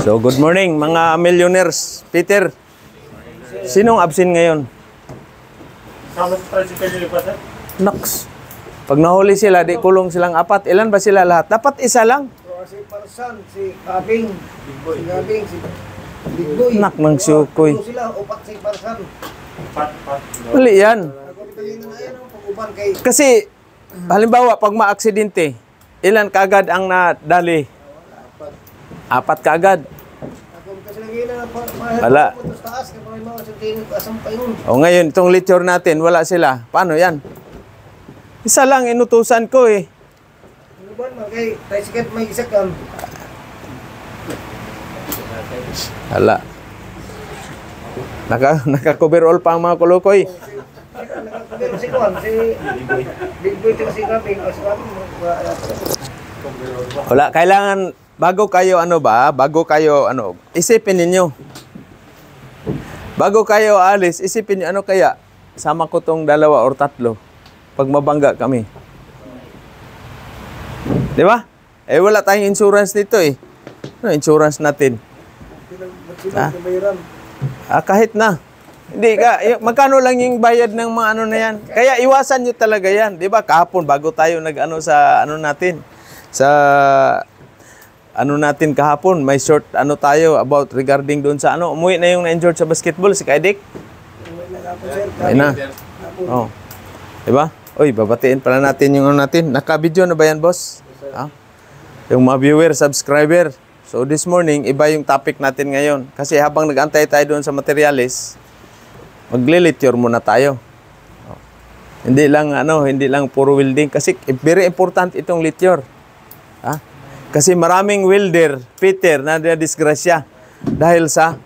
So, good morning mga millionaires. Peter, sinong absent ngayon? Naks. Pag nahuli sila, di kulong silang apat. Ilan ba sila lahat? Dapat isa lang. Si Parsan, si Gabing, si Big Boy. Nak ng sukoy. Sila, upat si Parsan. Mali yan. Kasi, halimbawa, pag maaksidente, ilan kaagad ang nadali? Apat kaagad. Wala. O ngayon, itong lecture natin, wala sila. Paano yan? Isa lang, inutusan ko eh. Ano ba, magay, tricycle may isa kam. Wala. Naka-cover all pa ang mga kulukoy. Naka-cover si Juan, si Big Boy, si Gabing. Wala, kailangan, bago kayo isipin ninyo. Bago kayo alis, isipin nyo, ano kaya, sama ko tong 2 or 3, pag mabangga kami. Di ba? Eh, wala tayong insurance dito eh. Ano insurance natin? Kahit na. Hindi ka, magkano lang yung bayad ng mga ano na yan? Kaya iwasan nyo talaga yan. Di ba? Kahapon, bago tayo nag-ano sa ano natin, sa ano natin kahapon, may short ano tayo about regarding doon sa ano, umuwi na yung na-injured sa basketball, si Kaidik. Ay na. Oh. Diba? Uy, babatiin pala natin yung ano natin. Naka-video na ba yan, boss? Ha? Yung mga viewer, subscriber. So this morning, iba yung topic natin ngayon. Kasi habang nag-antay tayo doon sa materialis, magli-lecture muna tayo. Oh. Hindi lang puro welding. Kasi very important itong lecture. Ha? Kasi maraming welder, Peter, na disgrasya dahil sa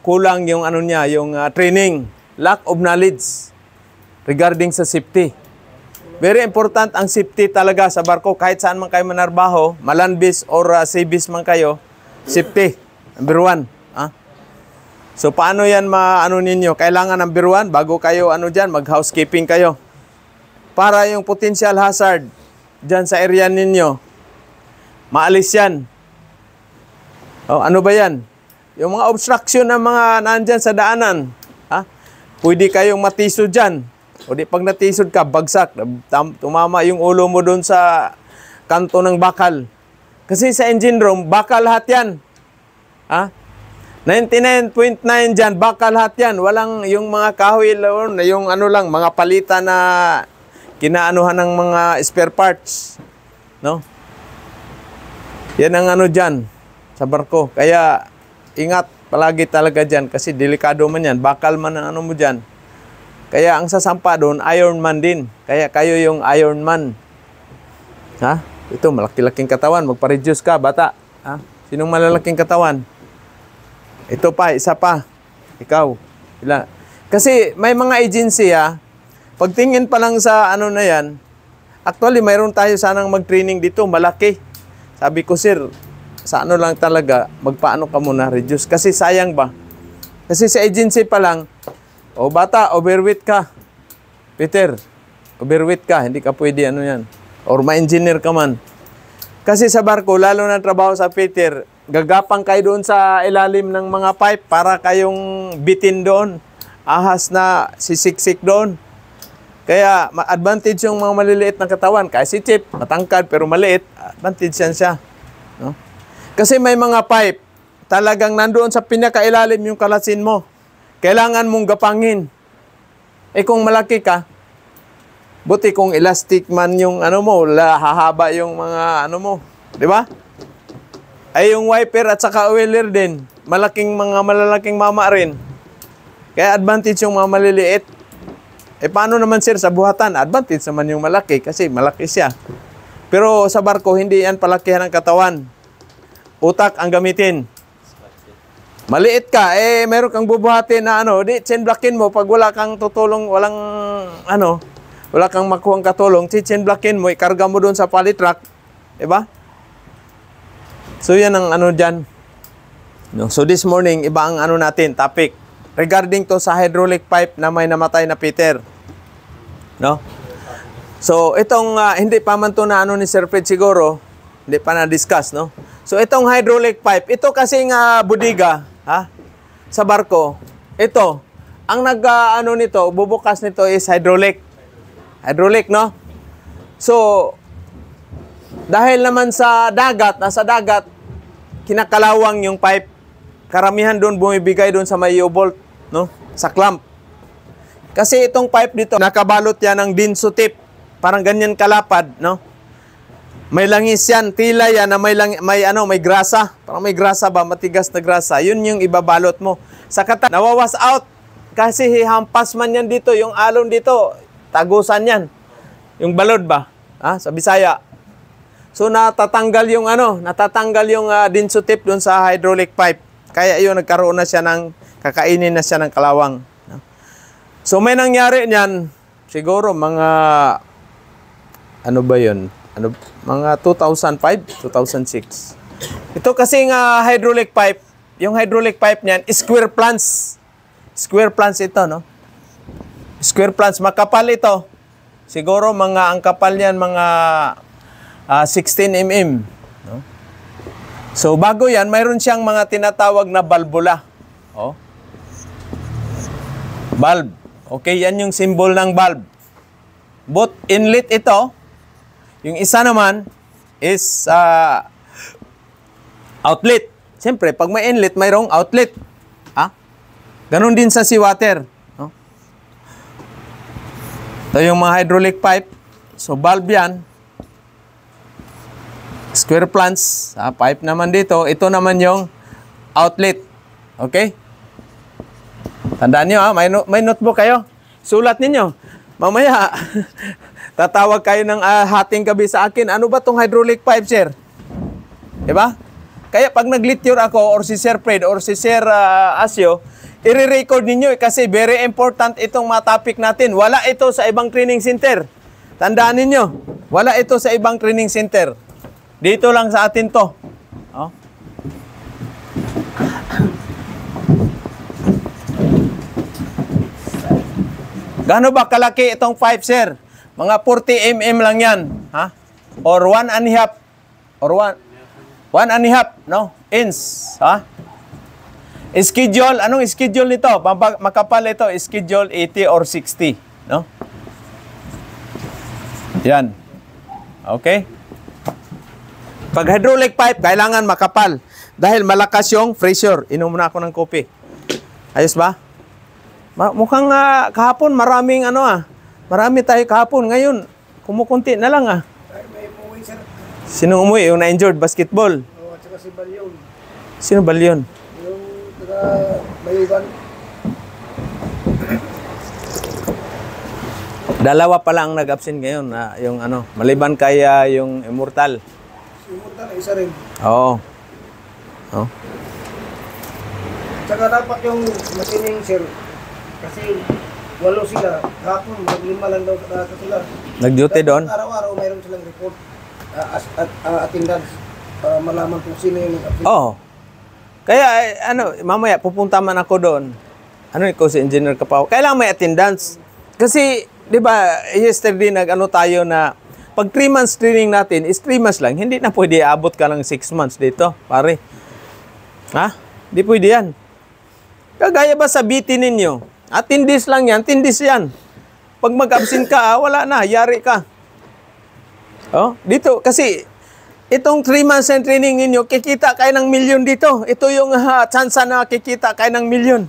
kulang yung ano niya, yung training, lack of knowledge regarding sa safety. Very important ang safety talaga sa barko. Kahit saan man kayo manarbaho, malandbis or seabis man kayo, safety, number 1. Ha? So paano yan maano ninyo? Kailangan number 1, bago kayo mag-housekeeping kayo. Para yung potential hazard dyan sa area ninyo, maalis yan. O, ano ba yan? Yung mga obstruction ng mga nandyan sa daanan, ha? Pwede kayong matisod dyan. O di pag natisod ka, bagsak, tumama yung ulo mo doon sa kanto ng bakal. Kasi sa engine room, bakal lahat yan. Ha? 99.9 dyan, bakal lahat yan. Walang yung mga kahoy, yung ano lang, mga palitan na kinaanuhan ng mga spare parts, no? Yan ang ano dyan sa barko. Kaya ingat palagi talaga dyan kasi delikado man yan. Bakal man ang ano mo dyan. Kaya ang sasampa doon, Iron Man din. Kaya kayo yung Iron Man. Ha? Ito, malaki-laking katawan. Magpa-reduce ka, bata. Ha? Sinong malalaking katawan? Ito pa, isa pa. Ikaw. Kasi may mga agency, ha? Pagtingin pa lang sa ano na yan, actually, mayroon tayo sanang mag-training dito, malaki. Sabi ko, sir, sa ano lang talaga, magpaano ka muna, reduce. Kasi sayang ba? Kasi sa agency pa lang, bata, overweight ka. Peter, overweight ka, hindi ka pwede ano yan. Or ma-engineer ka man. Kasi sa barko, lalo na trabaho sa Peter, gagapang kayo doon sa ilalim ng mga pipe para kayong bitin doon. Ahas na sisiksik doon. Kaya, advantage yung mga maliliit na katawan. Kaya si Chip, matangkad pero maliit, advantage yan siya. No? Kasi may mga pipe, talagang nandoon sa pinakailalim yung kalasin mo. Kailangan mong gapangin. Kung malaki ka, buti kung elastic man yung ano mo, hahaba yung mga ano mo. Di ba? Ay yung wiper at saka oiler din, malalaking mama rin. Kaya advantage yung mga maliliit. Paano naman sir sa buhatan? Advantage naman yung malaki kasi malaki siya. Pero sa barko, hindi yan palakihan ng katawan. Utak ang gamitin. Maliit ka, meron kang bubuhatin na chain blockin mo pag wala kang tutulong, wala kang makuhang katulong, chain blockin mo, ikarga mo doon sa palitrack. Diba? So yan ang dyan. No? So this morning, iba ang natin, topic. Regarding to sa hydraulic pipe na may namatay na Peter. No? So, itong hindi pa man to na ni Sir Fred siguro, hindi pa na-discuss, no? So itong hydraulic pipe, ito kasing budiga, ha? Sa barko. Ito, ang ano nito, bubukas nito is hydraulic. Hydraulic, no? So dahil naman sa dagat, nasa dagat, kinakalawang yung pipe. Karamihan doon bumibigay doon sa may U-bolt, no? Sa clamp. Kasi itong pipe dito, nakabalot yan ng dinso tip. Parang ganyan kalapad, no? May langis yan, tila yan na may grasa. Parang may grasa ba, matigas na grasa. Yun yung ibabalot mo. Sa kata, nawawas out. Kasi hampas man yan dito, yung alon dito, tagusan yan. Yung balod ba? Sa Bisaya. So natatanggal yung dinso tip dun sa hydraulic pipe. Kaya yun, nagkaroon na siya kakainin na siya ng kalawang. So may nangyari niyan, siguro mga, ano ba yun? Mga 2005, 2006. Ito kasing hydraulic pipe, yung hydraulic pipe niyan, square plants. Square plants ito, no? Square plants, makapal ito. Siguro ang kapal niyan, mga 16 mm. No? So bago yan, mayroon siyang mga tinatawag na balbula. Oh. Bulb. Okay, yan yung symbol ng bulb. Both inlet ito. Yung isa naman is outlet. Siyempre, pag may inlet, mayroong outlet. Ganon din sa seawater. No? Ito yung mga hydraulic pipe. So, bulb yan. Square plants. Pipe naman dito. Ito naman yung outlet. Okay? Tandaan nyo, may notebook kayo. Sulat ninyo. Mamaya, tatawag kayo ng hating gabi sa akin. Ano ba tong hydraulic pipe, sir? Diba? Kaya pag nag-lecture ako, or si Sir Fred, or si Sir Asio, i-record ninyo kasi very important itong mga topic natin. Wala ito sa ibang training center. Tandaan ninyo, wala ito sa ibang training center. Dito lang sa atin to. Oh. Gaano ba kalaki itong pipe, sir? Mga 40 mm lang yan. Ha? Or 1 and a half. Or 1 and a half, no? Inch. Ha? Schedule. Anong schedule nito? Makapal ito. Schedule 80 or 60. No? Yan. Okay? Pag hydraulic pipe, kailangan makapal. Dahil malakas yung pressure. Inom na ako ng kopi. Ayos ba? Mukhang kahapon maraming marami tayo kahapon. Ngayon, kumukunti na lang May umuwi, sir. Sino umuwi? Yung na-injured basketball? At saka si Balyon. Sino Balyon? Yung Bayugan. Dalawa pala ang nag-absent ngayon. Yung maliban kaya yung Immortal. Si Immortal, isa rin. Oo. Oh. Tsaka dapat yung matining, sir. Kasi 8 sila. Hapon, 5 lang daw sila. Nag-duty doon? Araw-araw mayroon silang report. Attendance. Para malaman kung sino yung nag-update. Oo. Kaya, mamaya, pupunta man ako doon. Ikaw si Engineer Kapaw. Kailangan may attendance. Kasi, di ba, yesterday tayo na pag 3 months training natin is 3 months lang. Hindi na pwede abot ka ng 6 months dito, pare. Ha? Hindi pwede yan. Kagaya ba sa BT ninyo? Tindis lang yan, tindis yan. Pag mag-absent ka, wala na, yari ka. Oh, dito, kasi itong 3 months ng training ninyo, kikita kayo ng milyon dito. Ito yung chance na kikita kayo ng milyon.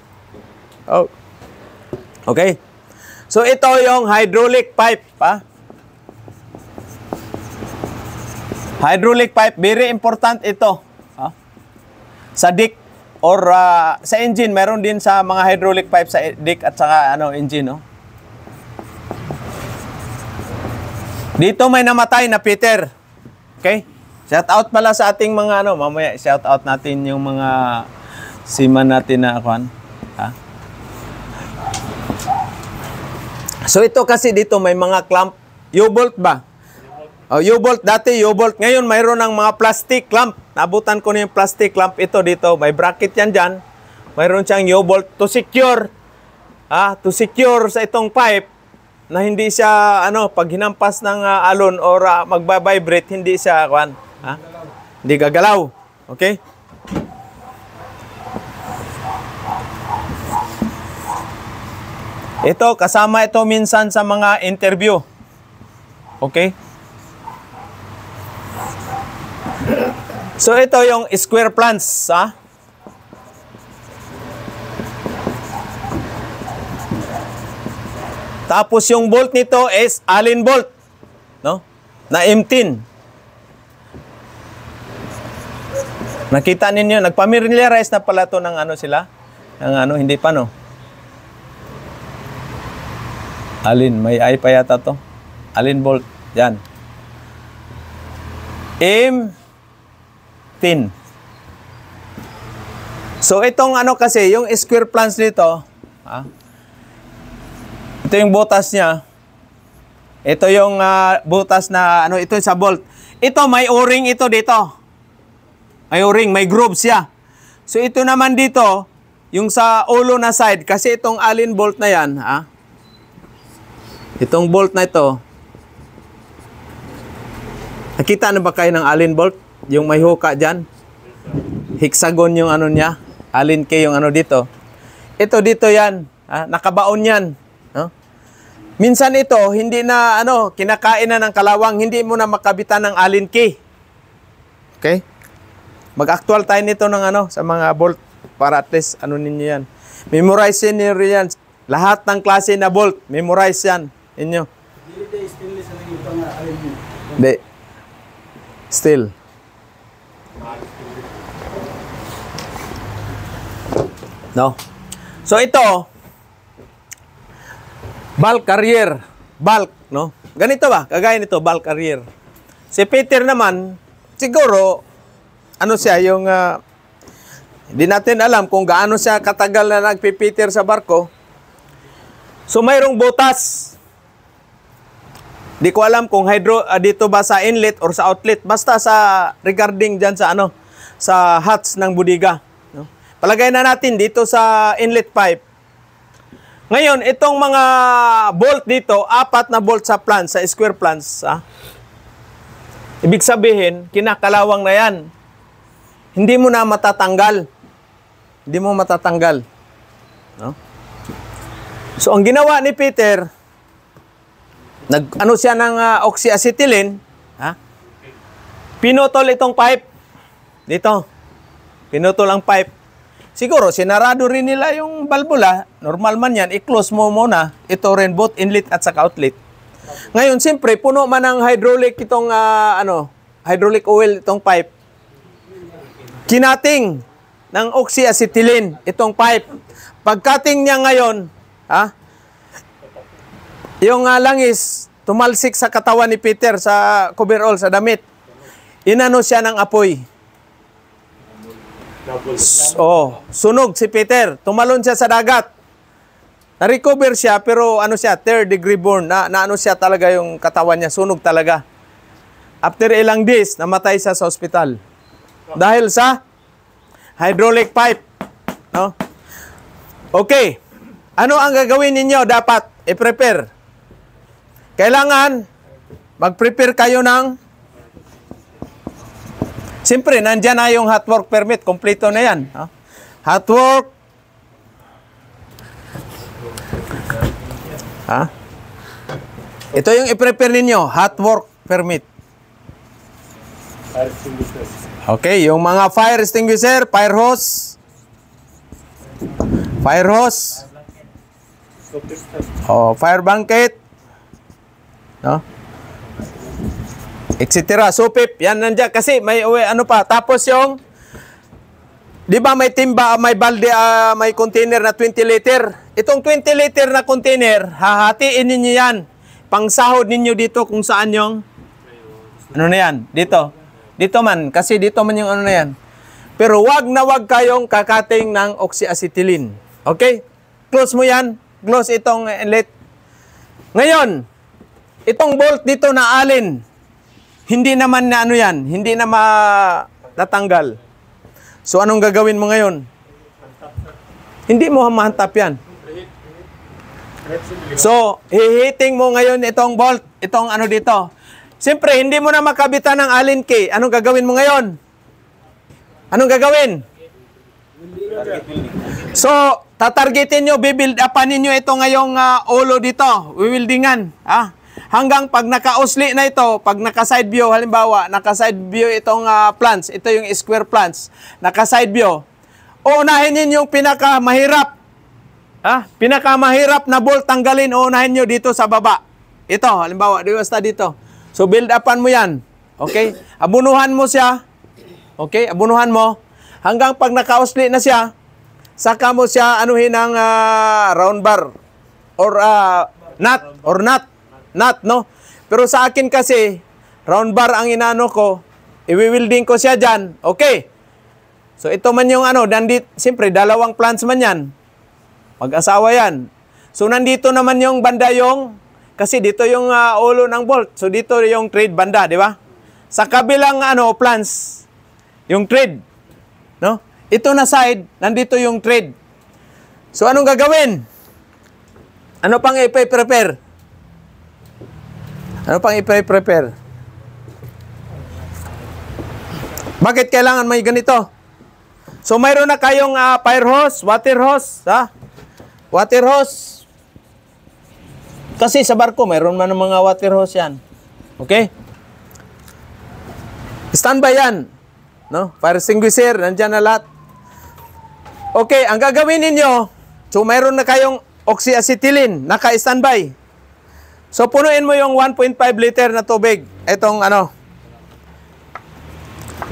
Oh. Okay. So, ito yung hydraulic pipe. Hydraulic pipe, very important ito. Sa deck or sa engine, meron din sa mga hydraulic pipe sa deck at saka engine, no? Dito may namatay na Peter. Okay? Shout out pala sa ating mga mamaya shout out natin yung mga seaman natin na So ito kasi dito may mga clamp, U-bolt ba? U-bolt, dati U-bolt. Ngayon, mayroon ng mga plastic clamp. Nabutan ko na yung plastic clamp ito dito. May bracket yan dyan. Mayroon siyang U-bolt to secure. To secure sa itong pipe na hindi siya, pag hinampas ng alon or magbabibrate, hindi siya, hindi gagalaw. Okay? Ito, kasama ito minsan sa mga interview. Okay? So, ito yung square plants, ha? Tapos yung bolt nito is Allen bolt, no? Na M10. Nakita ninyo, nagpamiliarize na pala to ng ano sila? Ng ano, hindi pa, no? Allen, may I pa yata to. Allen bolt, yan. M10. So, itong ano kasi, yung square plants nito, ha? Ito yung butas niya. Ito yung butas na, ano, ito sa bolt. Ito, may o-ring ito dito. May o-ring, may groove siya. So, ito naman dito, yung sa ulo na side, kasi itong Allen bolt na yan, ha? Itong bolt na ito, nakita na ba kayo ng Allen bolt? Yung may hook dyan? Hexagon yung ano niya. Allen key yung ano dito. Ito dito yan. Ha? Nakabaon yan. No? Minsan ito, hindi na ano, kinakain na ng kalawang, hindi mo na makabitan ng Allen key. Okay? Mag-actual tayo nito ng ano, sa mga bolt para at least ano ninyo yan. Memorize niyo yan. Lahat ng klase na bolt, memorize yan. Inyo. Hindi. Still. No? So ito, bulk carrier. Bulk, no? Ganito ba? Kagaya nito, bulk carrier. Si Peter naman, siguro, ano siya, yung, hindi natin alam kung gaano siya katagal na nagpipiter sa barko. So mayroong butas. Di ko alam kung dito ba sa inlet or sa outlet. Basta sa regarding dyan sa ano, sa hatch ng budiga. No? Palagay na natin dito sa inlet pipe. Ngayon, itong mga bolt dito, 4 na bolt sa plants, sa square plants. Ibig sabihin, kinakalawang na yan. Hindi mo na matatanggal. Hindi mo matatanggal. No? So, ang ginawa ni Peter, ano siya ng oxyacetylene, ha? Pinutol itong pipe. Dito. Pinutol ang pipe. Siguro, sinarado rin nila yung valvula. Normal man yan. I-close mo muna. Ito rin, both inlet at saka outlet. Ngayon, siyempre, puno man ng hydraulic itong, hydraulic oil itong pipe. Kinating ng oxyacetylene itong pipe. Pagkating niya ngayon, ha? Yung langis, tumalsik sa katawan ni Peter sa coverall, sa damit. Inano siya ng apoy. Sunog si Peter. Tumalon siya sa dagat. Na-recover siya, pero ano siya, 3rd degree burn. Na ano siya talaga yung katawan niya, sunog talaga. After ilang days, namatay siya sa ospital. Dahil sa hydraulic pipe. No? Okay. Ano ang gagawin ninyo? Dapat i-prepare. Kailangan mag-prepare kayo ng, siyempre, nandyan na yung hot work permit. Kompleto na yan. Hot work. Ito yung i-prepare ninyo. Hot work permit. Okay, yung mga fire extinguisher, fire hose. Fire hose. Fire blanket. No? Etc. Supip. Yan nandiyan. Kasi may ano pa. Tapos yung, di ba may timba, may balde, may container na 20 liter. Itong 20 liter na container, hahatiin ninyo yan. Pangsahod ninyo dito kung saan yung, ano na yan? Dito. Dito man. Kasi dito man yung ano na yan. Pero wag na wag kayong kakating ng oxyacetylene. Okay? Close mo yan. Close itong inlet. Ngayon, itong bolt dito na Allen, hindi naman na ano yan, hindi na matatanggal. So, anong gagawin mo ngayon? Hindi mo mahantap yan. So, hihiting mo ngayon itong bolt, itong ano dito. Siyempre, hindi mo na makabitan ng Allen key. Anong gagawin mo ngayon? Anong gagawin? So, tatargetin nyo, bibuild upan ninyo ito ngayong ulo dito, wiwildingan. Hanggang pag naka-usli na ito, pag naka-side view, halimbawa, naka-side view itong plants, ito yung square plants, naka-side view, uunahin ninyo yung pinakamahirap. Pinakamahirap na bolt tanggalin, uunahin nyo dito sa baba. Ito, halimbawa, basta dito. So, build upan mo yan. Okay? Abunuhan mo siya. Okay? Abunuhan mo. Hanggang pag naka-usli na siya, saka mo siya anuhin ng round bar or nut, no? Pero sa akin kasi, round bar ang inano ko, i-wielding ko siya dyan. Okay. So ito man yung siyempre dalawang plants man yan. Mag-asawa yan. So nandito naman yung banda kasi dito yung ulo ng bolt. So dito yung thread banda, di ba? Sa kabilang plants, yung thread. No? Ito na side, nandito yung thread. So, anong gagawin? Ano pang i-prepare? Ano pang i-prepare? Bakit kailangan may ganito? So, mayroon na kayong fire hose, water hose, water hose. Kasi sa barko, mayroon man ng mga water hose yan. Okay? Standby yan. No? Fire extinguisher, nandyan na lahat. Okay, ang gagawin ninyo, so mayroon na kayong oxyacetylene, naka-standby. So punuin mo yung 1.5 liter na tubig. Itong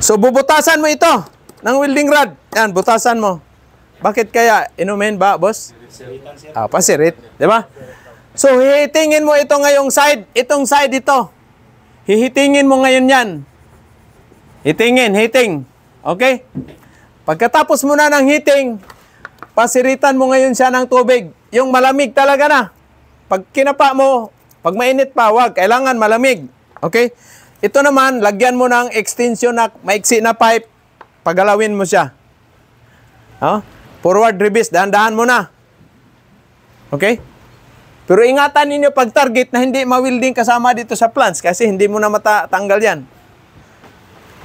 So bubutasan mo ito ng welding rod. Yan, butasan mo. Bakit kaya? Inumin ba, boss? Pasirit. Diba? So hihitingin mo ito ngayong side. Itong side ito. Hihitingin mo ngayon yan. Hiting. Okay? Pagkatapos mo na ng heating, pasiritan mo ngayon siya ng tubig. Yung malamig talaga na. Pag kinapa mo, pag mainit pa, wag. Kailangan malamig. Okay? Ito naman, lagyan mo ng extension na maiksi na pipe. Pagalawin mo siya. Forward reverse, dahan-dahan mo na. Okay? Pero ingatan ninyo pag target na hindi ma-welding kasama dito sa plants kasi hindi mo na matatanggal yan.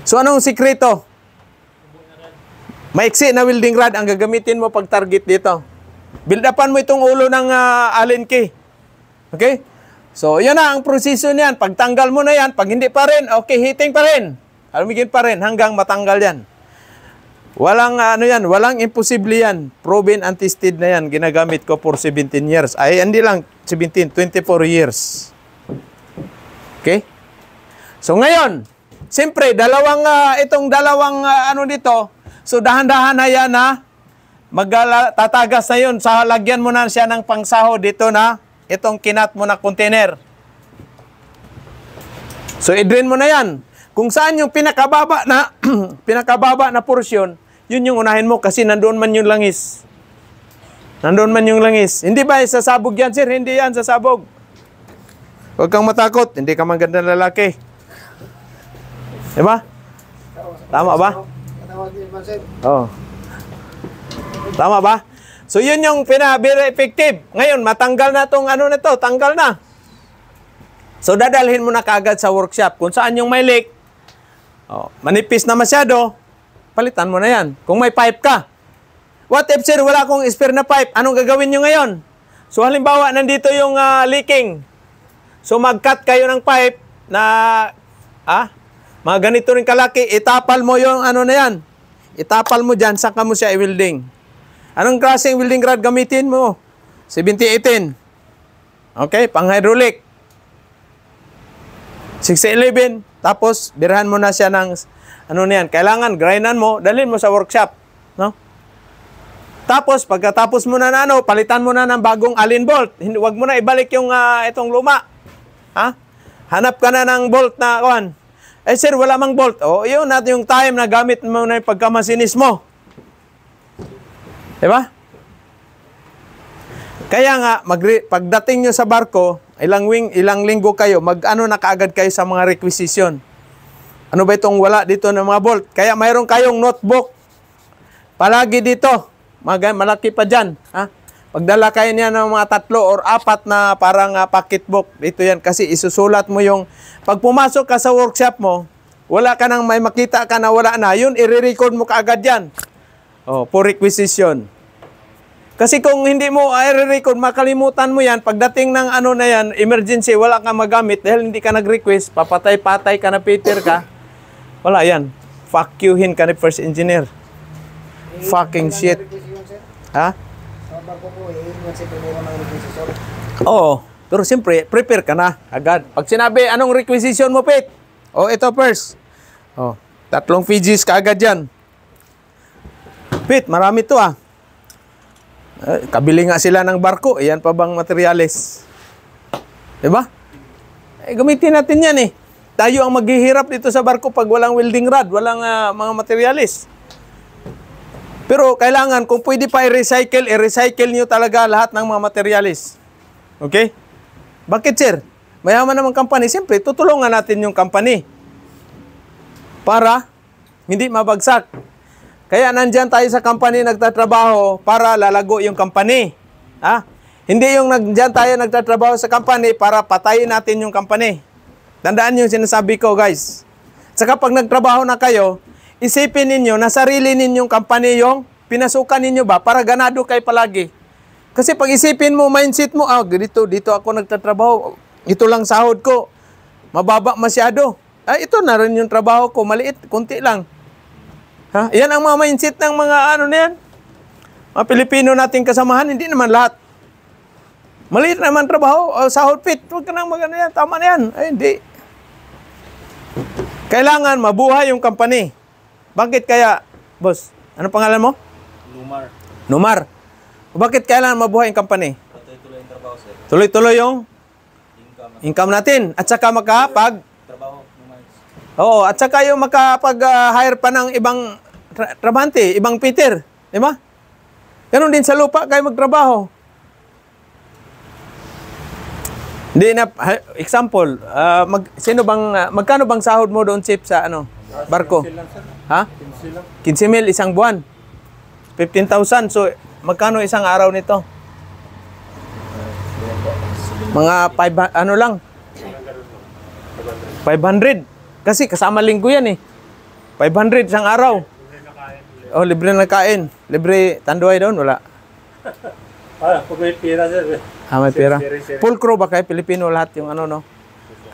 So, anong sikreto? Maiksi na welding rod ang gagamitin mo pag target dito. Build upan mo itong ulo ng Allen key. Okay? So, yun na ang proseso niyan. Pag tanggal mo na yan, pag hindi pa rin, okay, heating pa rin. Alumigin pa rin hanggang matanggal yan. Walang walang imposible yan. Proven and tested na yan. Ginagamit ko for 17 years. Ay, hindi lang 17, 24 years. Okay? So, ngayon, siyempre, itong dalawang dito, so dahan-dahan na yan tatagas na yun. Sa lagyan mo na siya ng pangsaho dito na itong kinat mo na container. So i-drain mo na yan. Kung saan yung pinakababa na portion, yun yung unahin mo kasi nandoon man yung langis. Nandoon man yung langis. Hindi ba sasabog yan, sir? Hindi yan sasabog. Huwag kang matakot. Hindi ka magandang lalaki. Diba? Tama ba? Oo. Tama ba? So, yun yung very effective. Ngayon, matanggal na itong tanggal na. So, dadalhin mo na kaagad sa workshop. Kung saan yung may leak, manipis na masyado, palitan mo na yan. Kung may pipe ka. What if, sir, wala akong spare na pipe? Anong gagawin nyo ngayon? So, halimbawa, nandito yung leaking. So, mag-cut kayo ng pipe na, mga ganito rin kalaki, itapal mo yung na yan. Itapal mo dyan, saka mo siya i-welding. Anong klaseng welding rod gamitin mo? 7018. Okay, pang hydraulic. 611. Tapos, birahan mo na siya ng, yan. Kailangan, grindan mo, dalhin mo sa workshop. No? Tapos, pagkatapos mo na palitan mo na ng bagong Allen bolt. Huwag mo na ibalik yung itong luma. Hanap ka na ng bolt na, sir, wala mang bolt. Yun natin yung time na gamit mo na yung pagkamasinis mo. Diba? Kaya nga, pagdating nyo sa barko, ilang linggo kayo, na kaagad kayo sa mga requisition. Ano ba itong wala dito ng mga bolt? Kaya mayroon kayong notebook. Palagi dito. Malaki pa dyan. Pagdala kayo niya ng mga 3 or 4 na parang pocketbook. Ito yan kasi isusulat mo yung, pag pumasok ka sa workshop mo, wala ka nang may makita ka na wala na, yun, i-record mo kaagad yan. Oh, for requisition. Kasi kung hindi mo i-record, makalimutan mo yan, pagdating ng ano na yan, emergency, wala kang magamit dahil hindi ka nag-request, papatay-patay ka na Peter ka, wala yan. Fuck youhin ka ni first engineer. Fucking shit. Ha? Sa barko po, iingat si primero ng requisition. Oo. Pero siyempre, prepare ka na agad. Pag sinabi, anong requisition mo, Pete? O, ito first. O, 3 Fijis ka agad yan. Pete, marami to ah. Kabili nga sila ng barko. Iyan pa bang materyales? Diba? Gamitin natin yan eh. Tayo ang maghihirap dito sa barko pag walang welding rod, walang mga materyales. Pero kailangan, kung pwede pa i-recycle nyo talaga lahat ng mga materyales. Okay? Bakit, sir? Mayaman naman company. Siyempre, tutulungan natin yung company para hindi mabagsak. Kaya nandyan tayo sa company nagtatrabaho para lalago yung company. Ha? Hindi yung nandyan tayo nagtatrabaho sa company para patayin natin yung company. Tandaan yung sinasabi ko, guys. Saka pag nagtrabaho na kayo, isipin ninyo na sarili ninyong company yung pinasukan ninyo ba para ganado kayo palagi. Kasi pag isipin mo, mindset mo, dito ako nagtatrabaho, ito lang sahod ko, mababa masyado. Ito na rin yung trabaho ko, maliit, kunti lang. Ha? Yan ang mga mindset ng mga na yan. Mga Pilipino nating kasamahan, hindi naman lahat. Maliit naman trabaho, sahod fit, huwag ka nang magana yan, tama na yan. Hindi. Kailangan mabuhay yung company. Bakit kaya, boss? Ano pangalan mo? Numar. Bakit kailangan mabuhay yung company? Tuloy-tuloy yung trabaho, sir. Tuloy-tuloy yung income natin. At saka Trabaho. Oo, at saka yung makapag-hire pa ng ibang trabahante, ibang Peter. Di ba? Ganon din sa lupa kayo magtrabaho. Hindi na, example, magkano bang sahod mo doon, Chip, sa barko? 15 lang, sir. Ha? 15,000 isang buwan. 15,000. So, magkano isang araw nito? Mga 500 lang. 500. Kasi kasama linggo yan eh. 500 isang araw. Oh, libre na kain. Libre tanduay doon, wala. Pag may pira, sir. May pera. Full crew ba kayo? Pilipino lahat yung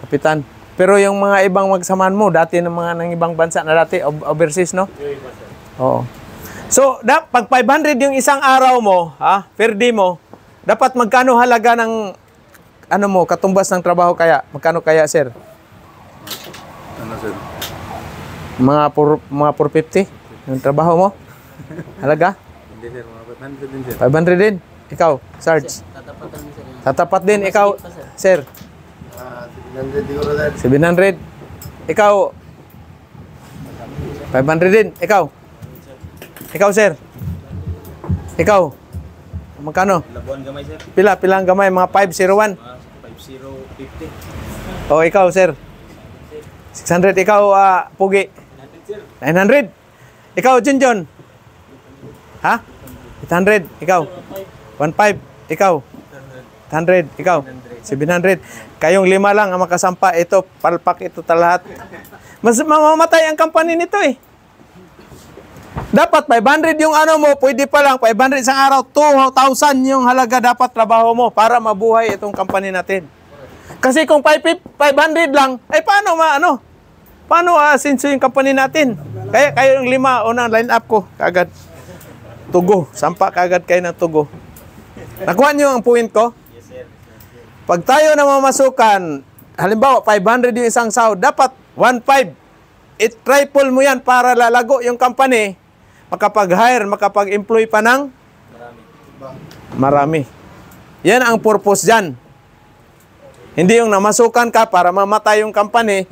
kapitan. Pero yung mga ibang magsamahan mo, dati ng mga ng ibang bansa na dati, overseas, no? Oo. So, pag 500 yung isang araw mo, per day mo, dapat magkano halaga ng katumbas ng trabaho kaya? Magkano kaya, sir? Ano, sir? Mga 450 yung trabaho mo? Halaga? Hindi, sir. Mga 500 din, sir. 500 din? Ikaw, Sarge? Tatapat din, ikaw, sir? 700 siguro, sir. 700. Ikaw, 500 din. Ikaw? Ikaw, sir? Ikaw? Magkano? Labuan gamay, sir. Pilang gamay? Mga 501? Mga 5050. O, ikaw, sir? 600. Ikaw, Pugi? 900. Ikaw, Junjun? Ha? 800. Ikaw? 15. Ikaw? 100. Ikaw? 700. Kayong 5 lang ang makasampa. Ito, palpak ito lahat. Mas mamamatay ang company nito eh. Dapat 500 yung mo, pwede pa lang 500 isang araw, 2,000 yung halaga dapat trabaho mo para mabuhay itong company natin. Kasi kung 500 lang, paano Paano asinso yung company natin? Kaya kayo yung 5 unang line up ko, kaagad. Tugo, sampa kaagad kayo ng tugo. Nakuha niyo ang point ko? Yes, sir. Pag tayo na mamasukan, halimbawa 500 yung isang sahod, dapat 1,500. I-triple mo yan para lalago yung company, makapag-hire, makapag-employ pa ng marami. Yan ang purpose dyan. Hindi yung namasukan ka para mamatay yung company,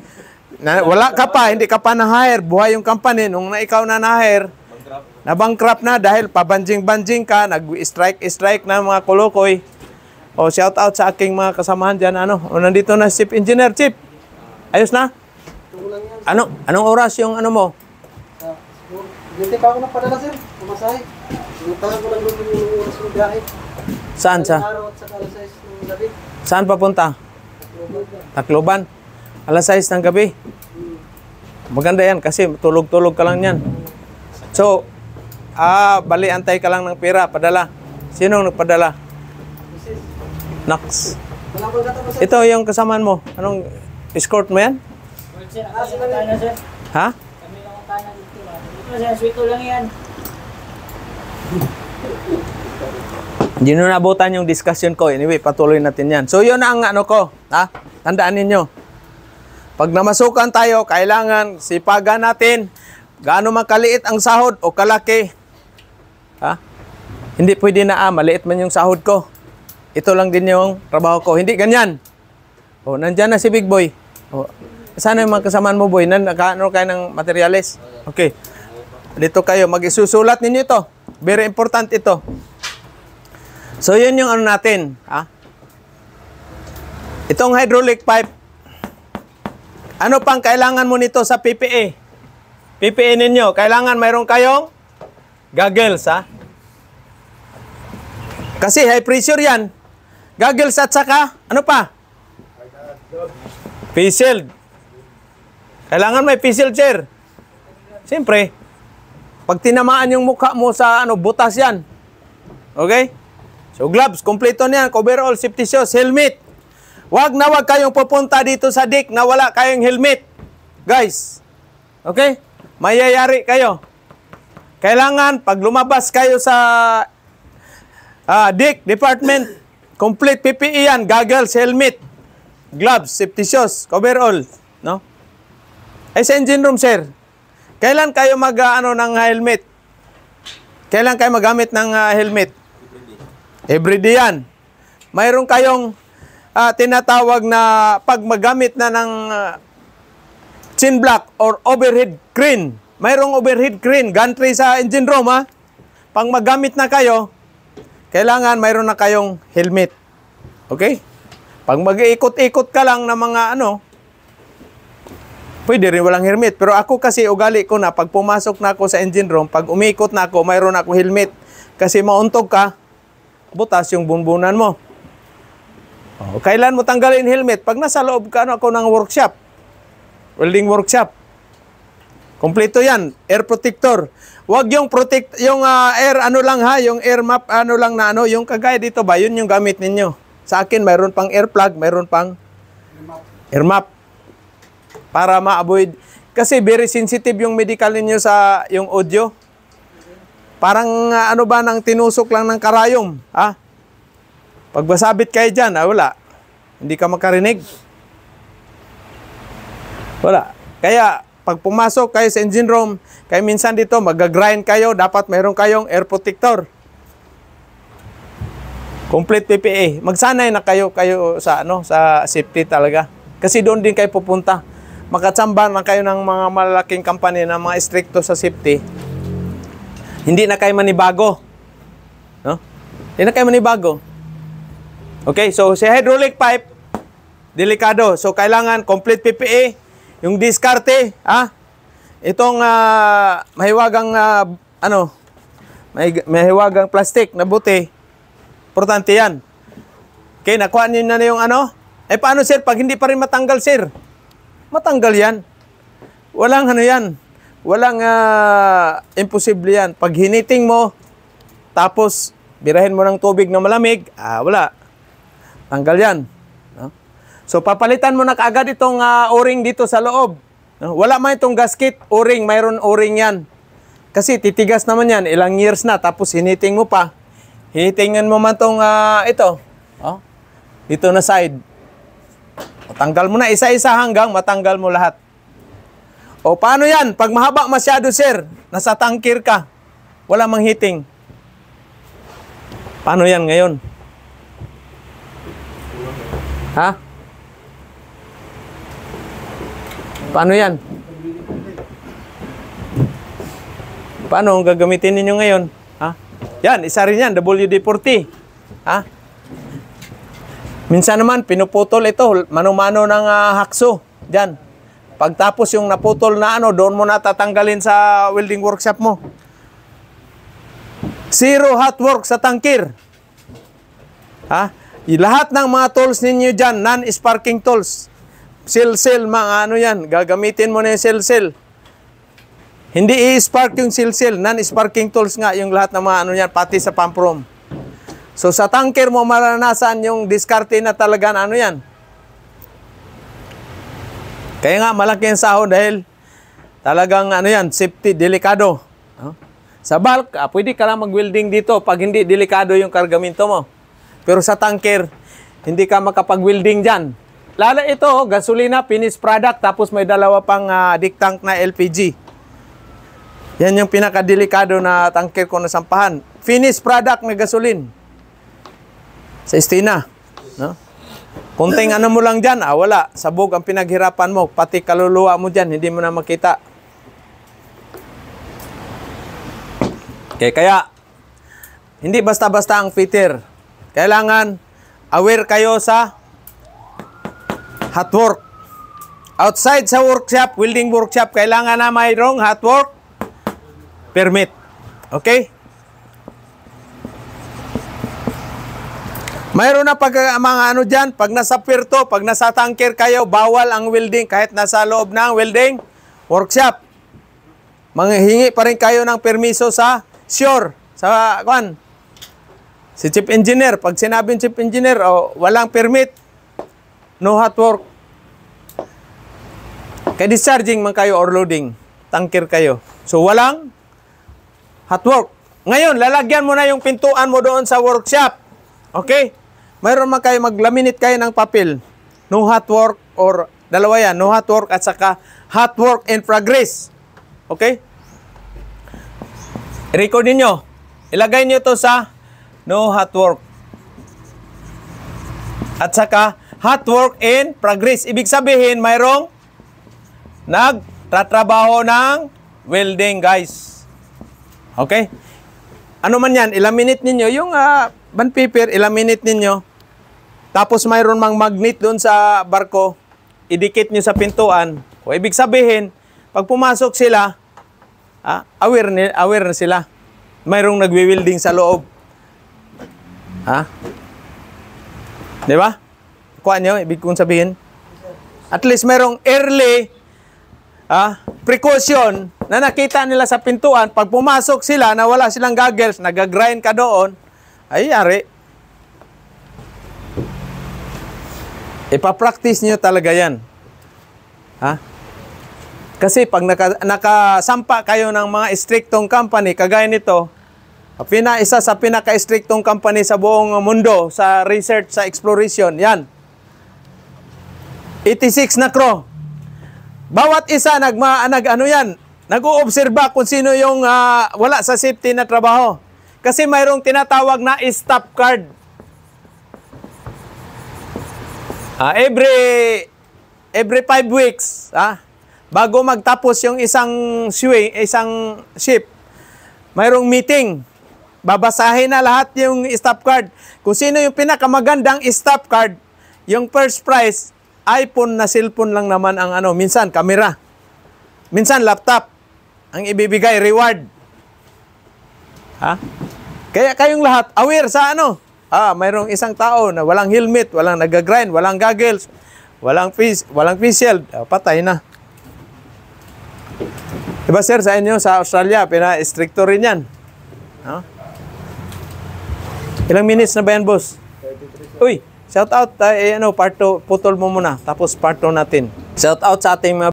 wala ka pa, hindi ka pa na-hire, buhay yung company, nung ikaw na na-hire, na-bankrupt na dahil pabanjing-banjing ka, nag-strike na mga kulukoy. O, shout out sa aking mga kasamahan dyan, nandito na Chief Engineer. Chief, ayos na? Anong oras yung mo? Hindi pa ako napadala, sir. Pumasahe. Sinutahan ko lang doon yung oras ng biyahe. Saan sa? Araw at saka alas 6 ng gabi. Saan papunta? Tacloban. Alas 6 ng gabi. Maganda yan kasi tulog-tulog ka lang yan. So, bali antay ka lang ng pera, padala. Sinong nagpadala? Nax. Wala ko katapos. Ito yung kasamaan mo. Anong escort mo yan? Sir, kasi na sir. Ha? Kami lang ang kanan dito. Ito sir, swito lang yan. Hindi na nabutan yung discussion ko. Anyway, patuloy natin yan. So, yun ang ano ko. Ha? Tandaan ninyo. Pag namasukan tayo, kailangan sipagan natin gaano man kaliit ang sahod o kalaki. Ha? Hindi pwede na, maliit man yung sahod ko. Ito lang din yung trabaho ko. Hindi ganyan. O, nandyan na si Big Boy. O, sana yung mga kasamaan mo, Boy? Nakaano kayo ng materials? Okay. Dito kayo. Mag-isusulat ninyo ito. Very important ito. So, yun yung ano natin. Ha? Itong hydraulic pipe. Ano pang kailangan mo nito sa PPE? PPE ninyo. Kailangan mayroon kayong goggles, ha? Kasi high pressure yan. Goggles at saka, ano pa? Face shield. Kailangan may face shield, sir. Siyempre, pag tinamaan yung mukha mo sa butas yan. Okay? So, gloves, kompleto niyan. Coverall, safety shoes, helmet. Wag kayong pupunta dito sa deck na wala kayong helmet. Guys. Okay? Mayayari kayo. Kailangan, pag lumabas kayo sa deck department, complete PPE yan. Goggles, helmet, gloves, safety shoes, coverall. No? Ay, sa engine room, sir. Kailan kayo ng helmet? Kailan kayo magamit ng helmet? Everyday yan. Mayroon kayong tinatawag na pag magamit na ng chin block or overhead crane. Mayroong overhead crane, gantry sa engine room, ha? Pag magamit na kayo, kailangan mayroon na kayong helmet. Okay? Pag mag-iikot-ikot ka lang ng mga pwede rin walang helmet. Pero ako kasi ugali ko na pag pumasok na ako sa engine room, pag umiikot na ako, mayroon ako helmet. Kasi mauntog ka, butas yung bunbunan mo. Kailan mo tanggalin helmet? Pag nasa loob ka ako ng workshop, welding workshop. Kompleto yan. Air protector. Huwag yung air yung air map yung kagaya dito ba, yun yung gamit ninyo. Sa akin, mayroon pang air plug, mayroon pang air map. Para ma-avoid. Kasi very sensitive yung medical ninyo sa yung audio. Parang nang tinusok lang ng karayom. Ha? Pag masabit kayo dyan, wala. Hindi ka makarinig. Wala. Kaya, pag pumasok kayo sa engine room, kaya minsan dito, mag-grind kayo, dapat mayroon kayong air protector. Complete PPE. Magsanay na kayo sa safety talaga. Kasi doon din kayo pupunta. Makatsamba na kayo ng mga malaking company na mga stricto sa safety. Hindi na kayo manibago. No? Hindi na kayo manibago. Okay, so si hydraulic pipe, delikado. So kailangan complete PPE, yung diskarte, itong mahiwagang mahiwagang plastic na buti. Importante yan. Okay, nakuha niyo na yung paano sir, pag hindi pa rin matanggal sir? Matanggal yan. Walang yan. Walang imposible yan. Pag hiniting mo, tapos birahin mo ng tubig na malamig, wala. Tanggal yan. No? So, papalitan mo na kaagad itong o-ring dito sa loob. No? Wala man itong gasket, o-ring, mayroon o-ring yan. Kasi titigas naman yan, ilang years na, tapos hiniting mo pa. Hinitingan mo man itong ito. Dito na side. Tanggal mo na isa-isa hanggang matanggal mo lahat. O paano yan? Pag mahaba masyado, sir, nasa tangkir ka, wala mang heating. Paano yan ngayon? Ha? Paano yan? Paano ang gagamitin ninyo ngayon? Ha? Yan, isa rin yan, WD-40. Ha? Minsan naman, pinuputol ito, mano-mano ng hakso. Diyan. Pagtapos yung naputol na doon mo natatanggalin sa welding workshop mo. Zero hot work sa tangkir. Ha? Lahat ng mga tools ninyo dyan, non-sparking tools. Seal-seal, mga yan. Gagamitin mo na yung seal-seal. Hindi i-spark yung silsil. Non-sparking tools nga yung lahat ng mga ano yan, pati sa pump room. So sa tanker mo maranasan yung diskarte na talaga na ano yan. Kaya nga malaki ang sahod dahil talagang ano yan, safety, delikado. Sa bulk, pwede ka lang mag-welding dito pag hindi delikado yung kargamento mo. Pero sa tanker, hindi ka makapag-welding dyan. Lalo ito, gasolina, finished product, tapos may dalawa pang dick tank na LPG. Yan yung pinakadelikado na tanker ko nasampahan. Finished product na gasolin. Sa Estina. No? Kunting ano mo lang dyan, wala. Sabog ang pinaghirapan mo. Pati kaluluwa mo dyan, hindi mo na makita. Okay, kaya, hindi basta-basta ang fitter. Kailangan aware kayo sa hot work. Outside sa workshop, welding workshop, kailangan na mayroong hot work permit. Okay? Mayroon na pag mga ano dyan, pag nasa pirto, pag nasa tanker kayo, bawal ang welding kahit nasa loob ng welding workshop. Manghihingi pa rin kayo ng permiso sa sure, sa kwan. Si chief engineer, pag sinabing chief engineer, walang permit, no hot work. Kaya discharging man kayo or loading, tanker kayo. So walang hot work. Ngayon, lalagyan mo na yung pintuan mo doon sa workshop. Okay? Mayroon man kayo, maglaminate kayo ng papel. No hot work or dalawa yan, no hot work at saka hot work in progress. Okay? I-record ninyo. Ilagay nyo to sa no hot work. At saka hot work in progress. Ibig sabihin, mayroong nagtatrabaho ng welding, guys. Okay? Ano man yan, ilaminate ninyo. Yung bond paper, ilaminate ninyo. Tapos mayroon mang magnet doon sa barko. Idikit nyo sa pintuan. O ibig sabihin, pag pumasok sila, aware na sila. Mayroong nagwi-welding sa loob. Di ba? Kuha nyo, ibig kong sabihin. At least mayroong early precaution na nakita nila sa pintuan. Pag pumasok sila na wala silang goggles, nag-grind ka doon, ay yari. Ipapractice nyo talaga yan. Kasi pag nakasampa kayo ng mga striktong company, kagaya nito, isa sa pinaka-striktong company sa buong mundo, sa research, sa exploration, yan. 86 na crew. Bawat isa nag-uobserba kung sino yung wala sa safety na trabaho. Kasi mayroong tinatawag na stop card. Every 5 weeks, bago magtapos yung isang ship, mayroong meeting. Babasahin na lahat yung stop card. Kung sino yung pinakamagandang stop card, yung first prize, iPhone na cellphone lang naman ang minsan camera. Minsan laptop ang ibibigay reward. Kaya kayong lahat aware sa mayroong isang tao na walang helmet, walang nag-grind, walang goggles, walang face shield, patay na. Diba sir, sa inyo sa Australia, pina-stricto rin yan. Ilang minutes na ba yan, boss? 33. Uy, shout out, part 2, putol mo muna, tapos part 2 natin. Shout out sa ating mga